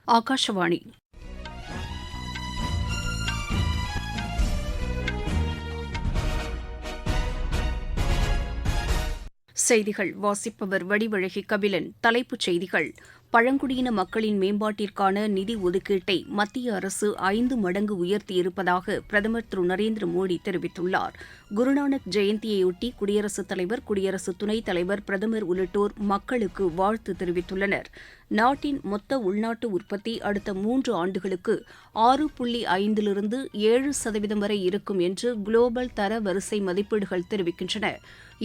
ஆகாஷவாணி. செய்திகள் வாசிப்பவர் வடிவழகி கபிலன். தலைப்புச் செய்திகள்: பழங்குடியின மக்களின் மேம்பாட்டிற்கான நிதி ஒதுக்கீட்டை மத்திய அரசு 5 மடங்கு உயர்த்தியிருப்பதாக பிரதமர் திரு நரேந்திர மோடி தெரிவித்துள்ளார். குருநானக் ஜெயந்தியையொட்டி குடியரசுத் தலைவர், குடியரசு துணைத் தலைவர், பிரதமர் உள்ளிட்டோர் மக்களுக்கு வாழ்த்து தெரிவித்துள்ளனர். நாட்டின் மொத்த உள்நாட்டு உற்பத்தி அடுத்த 3 ஆண்டுகளுக்கு 6.5லிருந்து 7% வரை இருக்கும் என்று குளோபல் தர வரிசை மதிப்பீடுகள் தெரிவிக்கின்றன.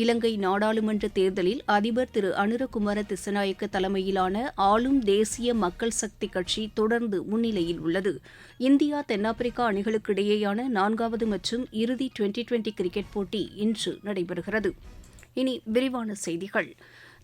இலங்கை நாடாளுமன்ற தேர்தலில் அதிபர் திரு அனுரகுமார திசநாயக்க தலைமையிலான ஆளும் தேசிய மக்கள் சக்தி கட்சி தொடர்ந்து முன்னிலையில் உள்ளது. இந்தியா தென்னாப்பிரிக்கா அணிகளுக்கு இடையேயான 4வது மற்றும் இறுதி டுவெண்டி கிரிக்கெட் போட்டி இன்று நடைபெறுகிறது. இனி விரிவான செய்திகள்.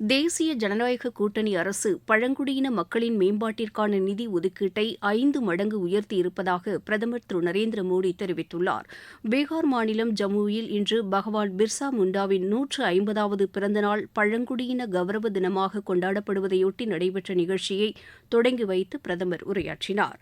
தேசிய ஜனநாயக கூட்டணி அரசு பழங்குடியின மக்களின் மேம்பாட்டிற்கான நிதி ஒதுக்கீட்டை 5 மடங்கு உயர்த்தியிருப்பதாக பிரதமர் திரு நரேந்திர மோடி தெரிவித்துள்ளார். பீகார் மாநிலம் ஜம்முவில் இன்று பகவான் பிர்சா முண்டாவின் 150வது பிறந்தநாள் பழங்குடியின கௌரவ தினமாக கொண்டாடப்படுவதையொட்டி நடைபெற்ற நிகழ்ச்சியை தொடங்கி வைத்து பிரதமர் உரையாற்றினார்.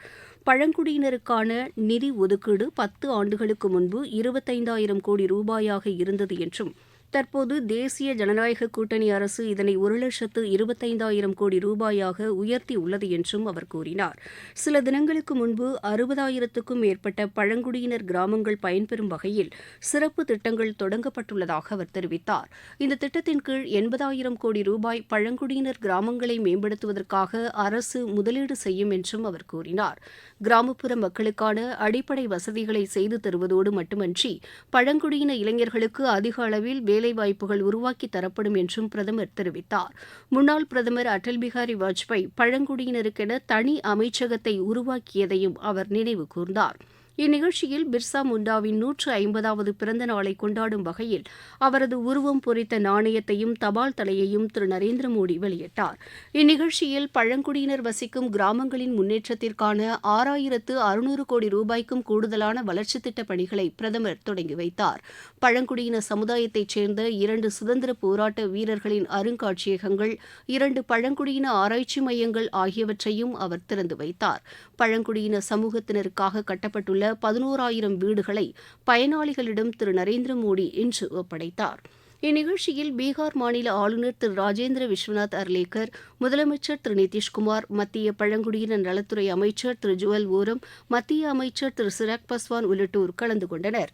பழங்குடியினருக்கான நிதி ஒதுக்கீடு 10 ஆண்டுகளுக்கு முன்பு 25,000 கோடி ரூபாயாக இருந்தது என்றும், தற்போது தேசிய ஜனநாயக கூட்டணி அரசு இதனை 1,25,000 கோடி ரூபாயாக உயர்த்தியுள்ளது என்றும் அவர் கூறினார். சில தினங்களுக்கு முன்பு 60,000க்கும் மேற்பட்ட பழங்குடியினர் கிராமங்கள் பயன்பெறும் வகையில் சிறப்பு திட்டங்கள் தொடங்கப்பட்டுள்ளதாக அவர் தெரிவித்தார். இந்த திட்டத்தின் கீழ் 80,000 கோடி ரூபாய் பழங்குடியினர் கிராமங்களை மேம்படுத்துவதற்காக அரசு முதலீடு செய்யும் என்றும் அவர் கூறினார். கிராமப்புற மக்களுக்கான அடிப்படை வசதிகளை செய்து தருவதோடு மட்டுமன்றி பழங்குடியின இளைஞர்களுக்கு அதிக அளவில் வேலைவாய்ப்புகள் உருவாக்கி தரப்படும் என்றும் பிரதமர் தெரிவித்தார். முன்னாள் பிரதமர் அடல் பிஹாரி வாஜ்பாய் பழங்குடியினருக்கென தனி அமைச்சகத்தை உருவாக்கியதையும் அவர் நினைவு கூர்ந்தார். இந்நிகழ்ச்சியில் பிர்சா முண்டாவின் 150வது பிறந்த நாளை கொண்டாடும் வகையில் அவரது உருவம் பொறித்த நாணயத்தையும் தபால் தலையையும் திரு நரேந்திர மோடி வெளியிட்டார். இந்நிகழ்ச்சியில் பழங்குடியினர் வசிக்கும் கிராமங்களின் முன்னேற்றத்திற்கான 6,600 கோடி ரூபாய்க்கும் கூடுதலான வளர்ச்சித் திட்டப் பணிகளை பிரதமர் தொடங்கி வைத்தார். பழங்குடியின சமுதாயத்தைச் சேர்ந்த 2 சுதந்திர போராட்ட வீரர்களின் அருங்காட்சியகங்கள், 2 பழங்குடியின ஆராய்ச்சி மையங்கள் ஆகியவற்றையும் அவர் திறந்து வைத்தார். பழங்குடியின சமூகத்தினருக்காக கட்டப்பட்டுள்ள 11,000 வீடுகளை பயனாளிகளிடம் திரு நரேந்திர மோடி இன்று ஒப்படைத்தார். இந்நிகழ்ச்சியில் பீகார் மாநில ஆளுநர் திரு ராஜேந்திர விஸ்வநாத் அர்லேக்கர், முதலமைச்சர் திரு நிதிஷ்குமார், மத்திய பழங்குடியின நலத்துறை அமைச்சர் திரு ஜுவல் ஓரம், மத்திய அமைச்சர் திரு சிராக் பஸ்வான் உள்ளிட்டோர் கலந்து கொண்டனர்.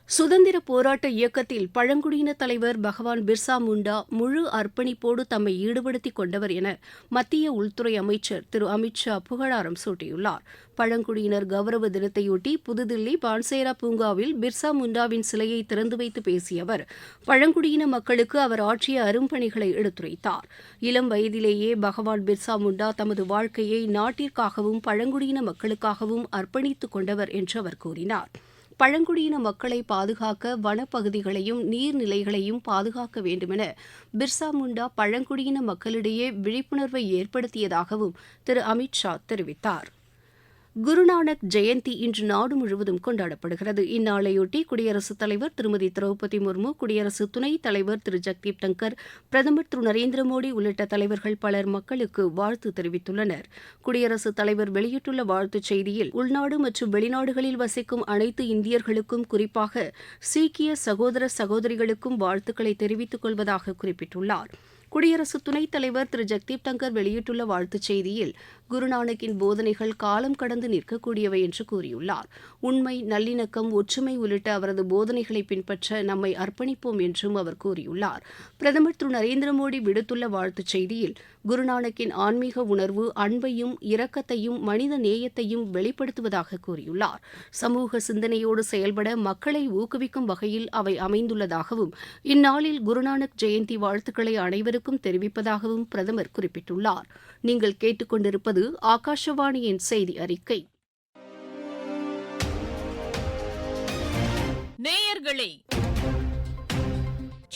சுதந்திர போராட்ட இயக்கத்தில் பழங்குடியின தலைவர் பகவான் பிர்சா முண்டா முழு அர்ப்பணிப்போடு தம்மை ஈடுபடுத்திக் கொண்டவர் என மத்திய உள்துறை அமைச்சர் திரு அமித் ஷா புகழாரம் சூட்டியுள்ளார். பழங்குடியினர் கௌரவ தினத்தையொட்டி புதுதில்லி பான்சேரா பூங்காவில் பிர்சா முண்டாவின் சிலையை திறந்து வைத்து பேசிய அவர் பழங்குடியின மக்களுக்கு அவர் ஆற்றிய அரும்பணிகளை எடுத்துரைத்தார். இளம் வயதிலேயே பகவான் பிர்சா முண்டா தமது வாழ்க்கையை நாட்டிற்காகவும் பழங்குடியின மக்களுக்காகவும் அர்ப்பணித்துக் கொண்டவர் என்று அவர் கூறினார். பழங்குடியின மக்களை பாதுகாக்க வனப்பகுதிகளையும் நீர்நிலைகளையும் பாதுகாக்க வேண்டுமென பிர்சா முண்டா பழங்குடியின மக்களிடையே விழிப்புணர்வை ஏற்படுத்தியதாகவும் திரு அமித் ஷா தெரிவித்தார். குருநானக் ஜெயந்தி இன்று நாடு முழுவதும் கொண்டாடப்படுகிறது. இந்நாளையொட்டி குடியரசுத் தலைவர் திருமதி திரௌபதி முர்மு, குடியரசு துணைத் தலைவர் திரு ஜெக்தீப் தங்கர், பிரதமர் திரு நரேந்திர மோடி உள்ளிட்ட தலைவர்கள் பலர் மக்களுக்கு வாழ்த்து தெரிவித்துள்ளனர். குடியரசுத் தலைவர் வெளியிட்டுள்ள வாழ்த்துச் செய்தியில் உள்நாடு மற்றும் வெளிநாடுகளில் வசிக்கும் அனைத்து இந்தியர்களுக்கும், குறிப்பாக சீக்கிய சகோதர சகோதரிகளுக்கும் வாழ்த்துக்களை தெரிவித்துக் கொள்வதாக குறிப்பிட்டுள்ளார். குடியரசு துணைத் தலைவர் திரு ஜெக்தீப் தங்கர் வெளியிட்டுள்ள வாழ்த்துச் செய்தியில் குருநானக்கின் போதனைகள் காலம் கடந்து நிற்கக்கூடியவை என்று கூறியுள்ளார். உண்மை, நல்லிணக்கம், ஒற்றுமை உள்ளிட்ட அவரது போதனைகளை பின்பற்ற நம்மை அர்ப்பணிப்போம் என்றும் அவர் கூறியுள்ளார். பிரதமர் திரு நரேந்திர மோடி விடுத்துள்ள வாழ்த்துச் செய்தியில் குருநானக்கின் ஆன்மீக உணர்வு அன்பையும் இரக்கத்தையும் மனித நேயத்தையும் வெளிப்படுத்துவதாக கூறியுள்ளார். சமூக சிந்தனையோடு செயல்பட மக்களை ஊக்குவிக்கும் வகையில் அவை அமைந்துள்ளதாகவும், இந்நாளில் குருநானக் ஜெயந்தி வாழ்த்துக்களை அனைவருக்கும் தெரிவிப்பதாகவும் பிரதமர் குறிப்பிட்டுள்ளார். நீங்கள் கேட்டுக்கொண்டிருப்பது ஆகாஷவாணியின் செய்தி அறிக்கை. நேயர்களே,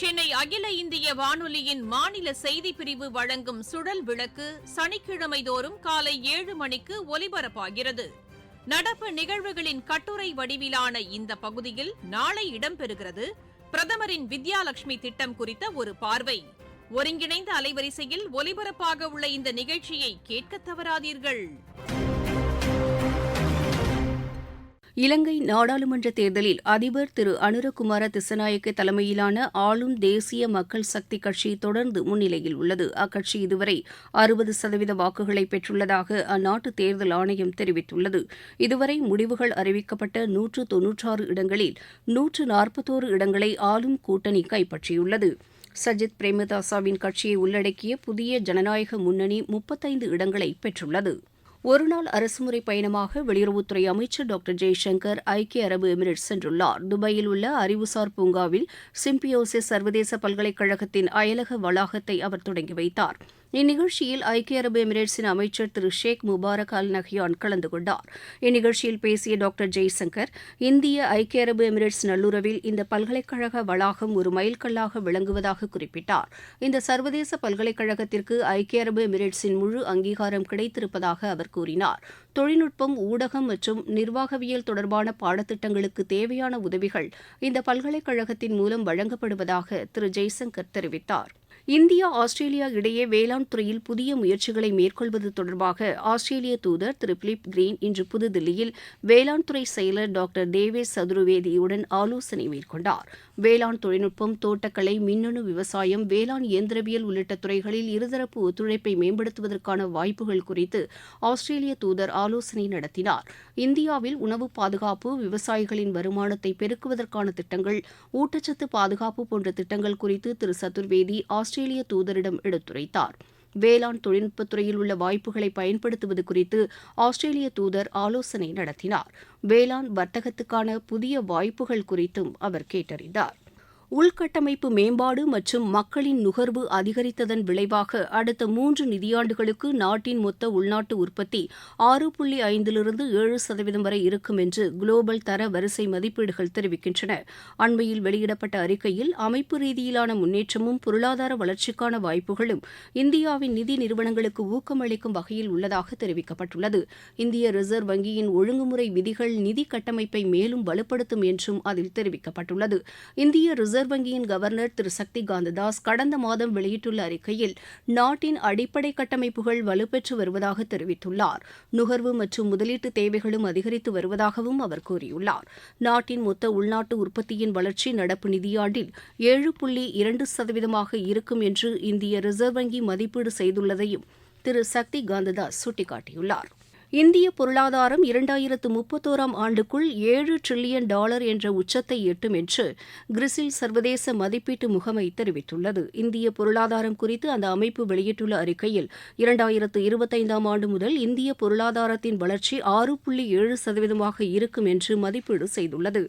சென்னை அகில இந்திய வானொலியின் மாநில செய்திப் பிரிவு வழங்கும் சுழல் விளக்கு சனிக்கிழமை தோறும் காலை 7 மணிக்கு ஒலிபரப்பாகிறது. நடப்பு நிகழ்வுகளின் கட்டுரை வடிவிலான இந்த பகுதியில் நாளை இடம்பெறுகிறது பிரதமரின் வித்யாலட்சுமி திட்டம் குறித்த ஒரு பார்வை. ஒருங்கிணைந்த அலைவரிசையில் ஒலிபரப்பாக உள்ள இந்த நிகழ்ச்சியை கேட்க தவறாதீர்கள். இலங்கை நாடாளுமன்ற தேர்தலில் அதிபர் திரு அனுரகுமார திசநாயக்க தலைமையிலான ஆளும் தேசிய மக்கள் சக்தி கட்சி தொடர்ந்து முன்னிலையில் உள்ளது. அக்கட்சி இதுவரை 60% வாக்குகளை பெற்றுள்ளதாக அந்நாட்டு தேர்தல் ஆணையம் தெரிவித்துள்ளது. இதுவரை முடிவுகள் அறிவிக்கப்பட்ட 196 இடங்களில் 141 இடங்களை ஆளும் கூட்டணி கைப்பற்றியுள்ளது. சஜித் பிரேமதாசாவின் கட்சியை உள்ளடக்கிய புதிய ஜனநாயக முன்னணி 35 இடங்களை பெற்றுள்ளது. ஒருநாள் அரசுமுறை பயணமாக வெளியுறவுத்துறை அமைச்சர் டாக்டர் ஜெய்சங்கர் ஐக்கிய அரபு எமிரேட்ஸ் சென்றுள்ளார். துபாயில் உள்ள அறிவுசார் பூங்காவில் சிம்பியோசிஸ் சர்வதேச பல்கலைக்கழகத்தின் அயலக வளாகத்தை அவர் தொடங்கி வைத்தார். இந்நிகழ்ச்சியில் ஐக்கிய அரபு எமிரேட்ஸின் அமைச்சர் திரு ஷேக் முபாரக் அல் நஹ்யான் கலந்து கொண்டார். இந்நிகழ்ச்சியில் பேசிய டாக்டர் ஜெய்சங்கர், இந்திய ஐக்கிய அரபு எமிரேட்ஸ் நல்லுறவில் இந்த பல்கலைக்கழக வளாகம் ஒரு மைல்கல்லாக விளங்குவதாக குறிப்பிட்டார். இந்த சர்வதேச பல்கலைக்கழகத்திற்கு ஐக்கிய அரபு எமிரேட்ஸின் முழு அங்கீகாரம் கிடைத்திருப்பதாக அவர் கூறினார். தொழில்நுட்பம், ஊடகம் மற்றும் நிர்வாகவியல் தொடர்பான பாடத்திட்டங்களுக்கு தேவையான உதவிகள் இந்த பல்கலைக்கழகத்தின் மூலம் வழங்கப்படுவதாக திரு ஜெய்சங்கர் தெரிவித்தார். இந்தியா ஆஸ்திரேலியா இடையே வேளாண் துறையில் புதிய முயற்சிகளை மேற்கொள்வது தொடர்பாக ஆஸ்திரேலிய தூதர் திரு பிலிப் கிரீன் இன்று புதுதில்லியில் வேளாண் துறை செயலர் டாக்டர் தேவேஷ் சதுர்வேதியுடன் ஆலோசனை மேற்கொண்டார். வேளாண் தொழில்நுட்பம், தோட்டக்கலை, மின்னணு விவசாயம், வேளாண் இயந்திரவியல் உள்ளிட்ட துறைகளில் இருதரப்பு ஒத்துழைப்பை மேம்படுத்துவதற்கான வாய்ப்புகள் குறித்து ஆஸ்திரேலிய தூதர் ஆலோசனை நடத்தினார். இந்தியாவில் உணவு பாதுகாப்பு, விவசாயிகளின் வருமானத்தை பெருக்குவதற்கான திட்டங்கள், ஊட்டச்சத்து பாதுகாப்பு போன்ற திட்டங்கள் குறித்து திரு சதுர்வேதி ஆஸ்திரேலிய தூதரிடம் எடுத்துரைத்தார். வேளாண் தொழில்நுட்பத்துறையில் உள்ள வாய்ப்புகளை பயன்படுத்துவது குறித்து ஆஸ்திரேலிய தூதர் ஆலோசனை நடத்தினார். வேளாண் வர்த்தகத்துக்கான புதிய வாய்ப்புகள் குறித்தும் அவர் கேட்டறிந்தார். உள்கட்டமைப்பு மேம்பாடு மற்றும் மக்களின் நுகர்வு அதிகரித்ததன் விளைவாக அடுத்த 3 நிதியாண்டுகளுக்கு நாட்டின் மொத்த உள்நாட்டு உற்பத்தி 6.5லிருந்து 7% வரை இருக்கும் என்று குளோபல் தர வரிசை மதிப்பீடுகள் தெரிவிக்கின்றன. அண்மையில் வெளியிடப்பட்ட அறிக்கையில் அமைப்பு ரீதியிலான முன்னேற்றமும் பொருளாதார வளர்ச்சிக்கான வாய்ப்புகளும் இந்தியாவின் நிதி நிறுவனங்களுக்கு ஊக்கமளிக்கும் வகையில் உள்ளதாக தெரிவிக்கப்பட்டுள்ளது. இந்திய ரிசர்வ் வங்கியின் ஒழுங்குமுறை விதிகள் நிதி கட்டமைப்பை மேலும் வலுப்படுத்தும் என்றும் அதில் தெரிவிக்கப்பட்டுள்ளது. இந்திய ரிசர்வ் வங்கியின் கவர்னர் திரு சக்தி காந்ததாஸ் கடந்த மாதம் வெளியிட்டுள்ள அறிக்கையில் நாட்டின் அடிப்படை கட்டமைப்புகள் வலுப்பெற்று வருவதாக தெரிவித்துள்ளார். நுகர்வு மற்றும் முதலீட்டு தேவைகளும் அதிகரித்து வருவதாகவும் அவர் கூறியுள்ளார். நாட்டின் மொத்த உள்நாட்டு உற்பத்தியின் வளர்ச்சி நடப்பு நிதியாண்டில் 7.2% இருக்கும் என்று இந்திய ரிசர்வ் வங்கி மதிப்பீடு செய்துள்ளதையும் திரு சக்தி காந்ததாஸ் சுட்டிக்காட்டியுள்ளார். இந்திய பொருளாதாரம் 2031ஆம் ஆண்டுக்குள் $7 டிரில்லியன் என்ற உச்சத்தை எட்டும் என்று கிரிசில் சர்வதேச மதிப்பீட்டு முகமை தெரிவித்துள்ளது. இந்திய பொருளாதாரம் குறித்து அந்த அமைப்பு வெளியிட்டுள்ள அறிக்கையில் 2025ஆம் ஆண்டு முதல் இந்திய பொருளாதாரத்தின் வளர்ச்சி 6.7% இருக்கும் என்று மதிப்பீடு செய்துள்ளது.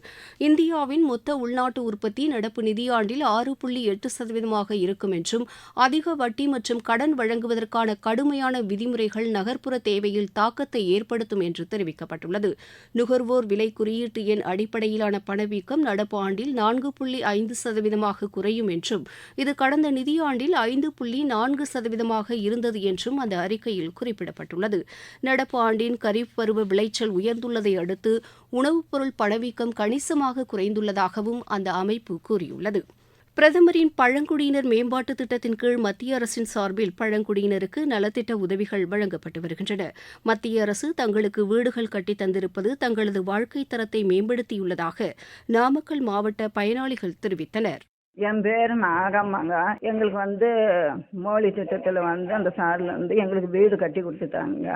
இந்தியாவின் மொத்த உள்நாட்டு உற்பத்தி நடப்பு நிதியாண்டில் 6.8% இருக்கும் என்றும் அதிக வட்டி மற்றும் கடன் வழங்குவதற்கான கடுமையான விதிமுறைகள் நகர்ப்புற தேவையில் தாக்கத்தை ஏற்படுத்தும் என்று தெரிவிக்கப்பட்டுள்ளது. நுகர்வோர் விலை குறியீட்டு எண் அடிப்படையிலான பணவீக்கம் நடப்பு ஆண்டில் 4.5% குறையும் என்றும் இது கடந்த நிதியாண்டில் 5.4% இருந்தது என்றும் அந்த அறிக்கையில் குறிப்பிடப்பட்டுள்ளது. நடப்பு ஆண்டின் கரீப் பருவ விளைச்சல் உயர்ந்துள்ளதை அடுத்து உணவுப் பொருள் பணவீக்கம் கணிசமாக குறைந்துள்ளதாகவும் அந்த அமைப்பு கூறியுள்ளது. பிரதமரின் பழங்குடியினர் மேம்பாட்டு திட்டத்தின் கீழ் மத்திய அரசின் சார்பில் பழங்குடியினருக்கு நலத்திட்ட உதவிகள் வழங்கப்பட்டு வருகின்றன. மத்திய அரசு தங்களுக்கு வீடுகள் கட்டித் தந்திருப்பது தங்களது வாழ்க்கை தரத்தை மேம்படுத்தியுள்ளதாக நாமக்கல் மாவட்ட பயனாளிகள் தெரிவித்தனர். என் பேர் நாகம்மாங்க. எங்களுக்கு மோடி திட்டத்தில் அந்த சார்லேருந்து எங்களுக்கு வீடு கட்டி கொடுத்துட்டாங்க.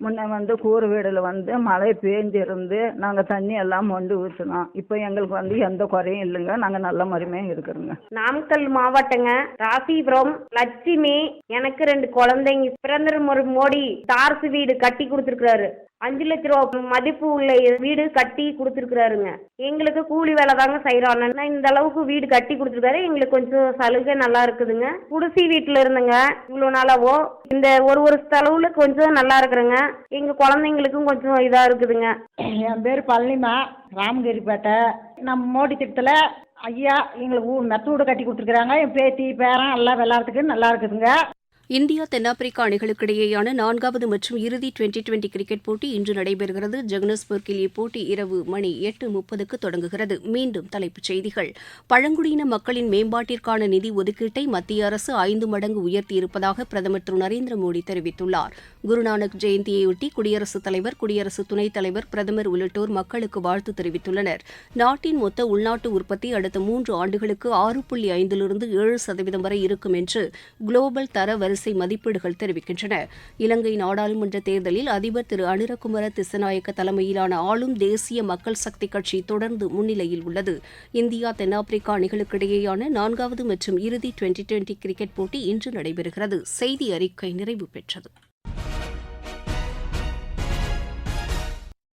முன்ன கூரை வீடில் மழை பேஞ்சிருந்து நாங்கள் தண்ணி எல்லாம் மொண்டு ஊற்றினோம். இப்போ எங்களுக்கு எந்த குறையும் இல்லைங்க. நாங்கள் நல்ல முறைமையாக இருக்கிறோங்க. நாமக்கல் மாவட்டங்க, ராசிபுரம் லட்சுமி. எனக்கு 2 குழந்தைங்க. பிரதமர் மோடி தார்சு வீடு கட்டி கொடுத்துருக்காரு. 5 லட்ச ரூபா மதிப்பு உள்ள வீடு கட்டி கொடுத்துருக்காருங்க. எங்களுக்கு கூலி வேலை தாங்க செய்யறோம். இந்த அளவுக்கு வீடு கட்டி கொடுத்துருக்காரு. எங்களுக்கு கொஞ்சம் சலுகை நல்லா இருக்குதுங்க. குடிசை வீட்டுல இருந்துங்க இவ்வளவு நாளாவோ இந்த ஒரு செலவுல கொஞ்சம் நல்லா இருக்குறேங்க. எங்க குழந்தைங்களுக்கும் கொஞ்சம் இதா இருக்குதுங்க. என் பேர் பழனிமா, ராமகிரிப்பேட்டை. நம்ம மோடி திட்டத்தில் ஐயா எங்களுக்கு மெத்த வீடு கட்டி கொடுத்துருக்குறாங்க. என் பேத்தி பேரன் எல்லாம் விளையாடுறதுக்கு நல்லா இருக்குதுங்க. இந்தியா தென்னாப்பிரிக்கா அணிகளுக்கிடையேயான 4வது மற்றும் இறுதி டுவெண்டி கிரிக்கெட் போட்டி இன்று நடைபெறுகிறது. ஜோகன்னஸ்பர்க்கில் இப்போட்டி இரவு மணி 8:30க்கு தொடங்குகிறது. மீண்டும் தலைப்புச் செய்திகள். பழங்குடியின மக்களின் மேம்பாட்டிற்கான நிதி ஒதுக்கீட்டை மத்திய அரசு 5 மடங்கு உயர்த்தியிருப்பதாக பிரதமர் திரு நரேந்திர மோடி தெரிவித்துள்ளார். குருநானக் ஜெயந்தியையொட்டி குடியரசுத் தலைவர், குடியரசு துணைத் தலைவர், பிரதமர் உள்ளிட்டோர் மக்களுக்கு வாழ்த்து தெரிவித்துள்ளனர். நாட்டின் மொத்த உள்நாட்டு உற்பத்தி அடுத்த 3 ஆண்டுகளுக்கு 6.5லிருந்து 7% வரை இருக்கும் என்று குளோபல் தர வரிசை மதிப்பீடுகள் தெரிவிக்கின்றன. இலங்கை நாடாளுமன்ற தேர்தலில் அதிபர் திரு அனுரகுமார திசநாயக்க தலைமையிலான ஆளும் தேசிய மக்கள் சக்தி கட்சி தொடர்ந்து முன்னிலையில் உள்ளது. இந்தியா தென்னாப்பிரிக்கா அணிகளுக்கிடையேயான 4வது மற்றும் இறுதி டுவெண்டி கிரிக்கெட் போட்டி இன்று நடைபெறுகிறது. செய்தி அறிக்கை நிறைவு பெற்றது.